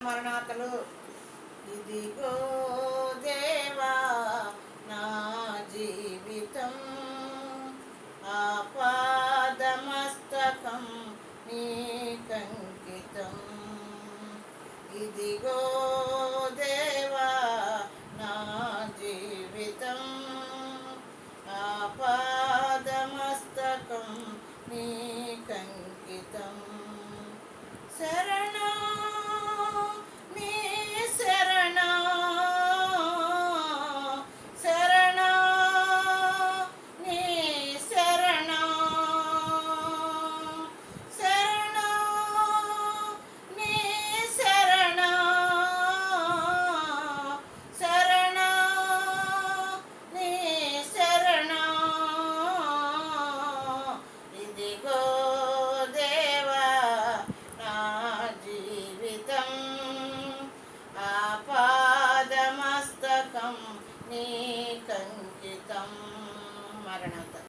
మరణాతలు. ఇదిగో దేవా నా జీవితం, ఆపాదమస్తకం నీకంకితం. ఇదిగో దేవా నా జీవితం, ఆపాదమస్తకం నీకంకితం. శరణం నీ శరణం, శరణం నీ శరణం, శరణం నీ శరణం, శరణం నీ శరణం. ఇదిగో దేవా నా జీవితం, ఆపాదమస్తకం నీకంకితం. మరణత.